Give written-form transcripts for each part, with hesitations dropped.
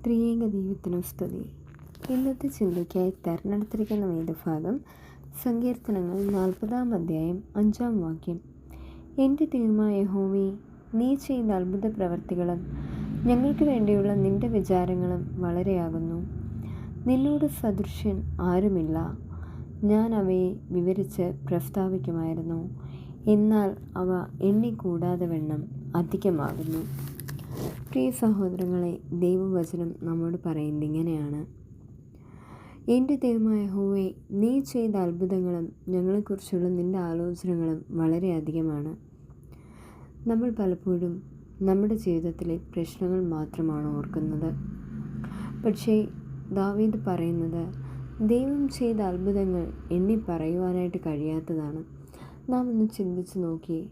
ത്രിയേക ദൈവത്തിനു സ്തുതി. ഇന്നത്തെ ചിന്തയ്ക്കായി തെരഞ്ഞെടുത്തിരിക്കുന്ന വേദഭാഗം സങ്കീർത്തനങ്ങൾ 40-ാം അധ്യായം 5-ാം വാക്യം. എൻ്റെ ദൈവമായ യഹോവേ, നീ ചെയ്ത അത്ഭുത പ്രവർത്തികളും ഞങ്ങൾക്ക് വേണ്ടിയുള്ള നിൻ്റെ വിചാരങ്ങളും വളരെയാകുന്നു. നിന്നോട് സദൃശൻ ആരുമില്ല. ഞാൻ അവയെ വിവരിച്ച് പ്രസ്താവിക്കുമായിരുന്നു, എന്നാൽ അവ എണ്ണിക്കൂടാതെ വണ്ണം അധികമാകുന്നു. പ്രിയ സഹോദരങ്ങളെ, ദൈവവചനം നമ്മോട് പറയുന്നത് ഇങ്ങനെയാണ്: എൻ്റെ ദൈവമായ യഹോവേ, നീ ചെയ്ത അത്ഭുതങ്ങളും ഞങ്ങളെക്കുറിച്ചുള്ള നിൻ്റെ ആലോചനകളും വളരെ അധികമാണ്. നമ്മൾ പലപ്പോഴും നമ്മുടെ ജീവിതത്തിലെ പ്രശ്നങ്ങൾ മാത്രമാണ് ഓർക്കുന്നത്. പക്ഷേ ദാവീദ് പറയുന്നത് ദൈവം ചെയ്ത അത്ഭുതങ്ങൾ എണ്ണി പറയുവാനായിട്ട് കഴിയാത്തതാണ്. നാം ഒന്ന് ചിന്തിച്ച് നോക്കിയേ,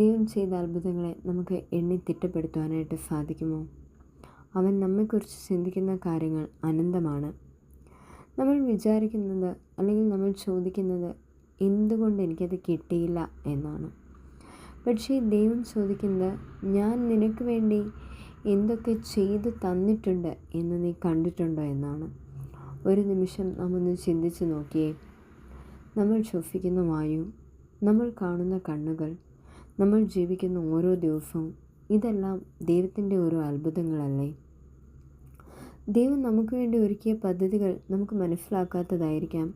ദൈവം ചെയ്ത അത്ഭുതങ്ങളെ നമുക്ക് എണ്ണി തിട്ടപ്പെടുത്തുവാനായിട്ട് സാധിക്കുമോ? അവൻ നമ്മെക്കുറിച്ച് ചിന്തിക്കുന്ന കാര്യങ്ങൾ അനന്തമാണ്. നമ്മൾ വിചാരിക്കുന്നത് അല്ലെങ്കിൽ നമ്മൾ ചോദിക്കുന്നത് എന്തുകൊണ്ട് എനിക്കത് കിട്ടിയില്ല എന്നാണ്. പക്ഷേ ദൈവം ചോദിക്കുന്നത്, ഞാൻ നിനക്ക് വേണ്ടി എന്തൊക്കെ ചെയ്തു തന്നിട്ടുണ്ട് എന്ന് നീ കണ്ടിട്ടുണ്ടോ എന്നാണ്. ഒരു നിമിഷം നാം ഒന്ന് ചിന്തിച്ച് നോക്കിയേ. നമ്മൾ ശ്വസിക്കുന്ന വായു, നമ്മൾ കാണുന്ന കണ്ണുകൾ, നമ്മൾ ജീവിക്കുന്ന ഓരോ ദിവസവും, ഇതെല്ലാം ദൈവത്തിൻ്റെ ഓരോ അത്ഭുതങ്ങളല്ലേ? ദൈവം നമുക്ക് വേണ്ടി ഒരുക്കിയ പദ്ധതികൾ നമുക്ക് മനസ്സിലാക്കാത്തതായിരിക്കാം.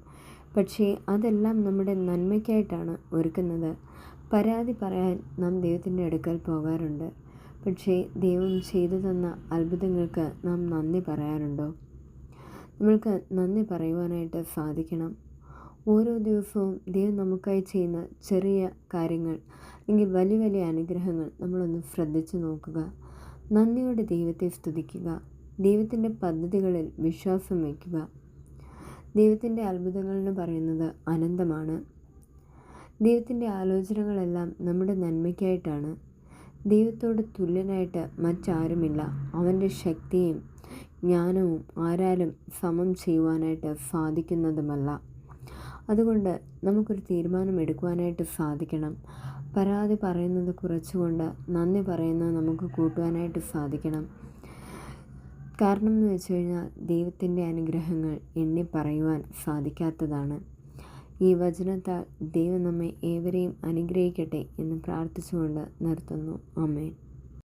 പക്ഷേ അതെല്ലാം നമ്മുടെ നന്മയ്ക്കായിട്ടാണ് ഒരുക്കുന്നത്. പരാതി പറയാൻ നാം ദൈവത്തിൻ്റെ അടുക്കൽ പോകാറുണ്ട്. പക്ഷേ ദൈവം ചെയ്തു തന്ന അത്ഭുതങ്ങൾക്ക് നാം നന്ദി പറയാറുണ്ടോ? നമ്മൾക്ക് നന്ദി പറയുവാനായിട്ട് സാധിക്കണം. ഓരോ ദിവസവും ദൈവം നമുക്കായി ചെയ്യുന്ന ചെറിയ കാര്യങ്ങൾ അല്ലെങ്കിൽ വലിയ വലിയ അനുഗ്രഹങ്ങൾ നമ്മളൊന്ന് ശ്രദ്ധിച്ചു നോക്കുക. നന്ദിയോടെ ദൈവത്തെ സ്തുതിക്കുക. ദൈവത്തിൻ്റെ പദ്ധതികളിൽ വിശ്വാസം വയ്ക്കുക. ദൈവത്തിൻ്റെ അത്ഭുതങ്ങൾ എന്ന് പറയുന്നത് അനന്തമാണ്. ദൈവത്തിൻ്റെ ആലോചനകളെല്ലാം നമ്മുടെ നന്മയ്ക്കായിട്ടാണ്. ദൈവത്തോട് തുല്യനായിട്ട് മറ്റാരുമില്ല. അവൻ്റെ ശക്തിയും ജ്ഞാനവും ആരാലും സമം ചെയ്യുവാനായിട്ട് സാധിക്കുന്നതുമല്ല. അതുകൊണ്ട് നമുക്കൊരു തീരുമാനം എടുക്കുവാനായിട്ട് സാധിക്കണം. പരാതി പറയുന്നത് കുറച്ചുകൊണ്ട് നന്ദി പറയുന്നത് നമുക്ക് കൂട്ടുവാനായിട്ട് സാധിക്കണം. കാരണം എന്ന് വെച്ച് കഴിഞ്ഞാൽ ദൈവത്തിൻ്റെ അനുഗ്രഹങ്ങൾ എണ്ണി പറയുവാൻ സാധിക്കാത്തതാണ്. ഈ വചനത്താൽ ദൈവം നമ്മെ ഏവരെയും അനുഗ്രഹിക്കട്ടെ എന്ന് പ്രാർത്ഥിച്ചുകൊണ്ട് നിർത്തുന്നു. ആമേൻ.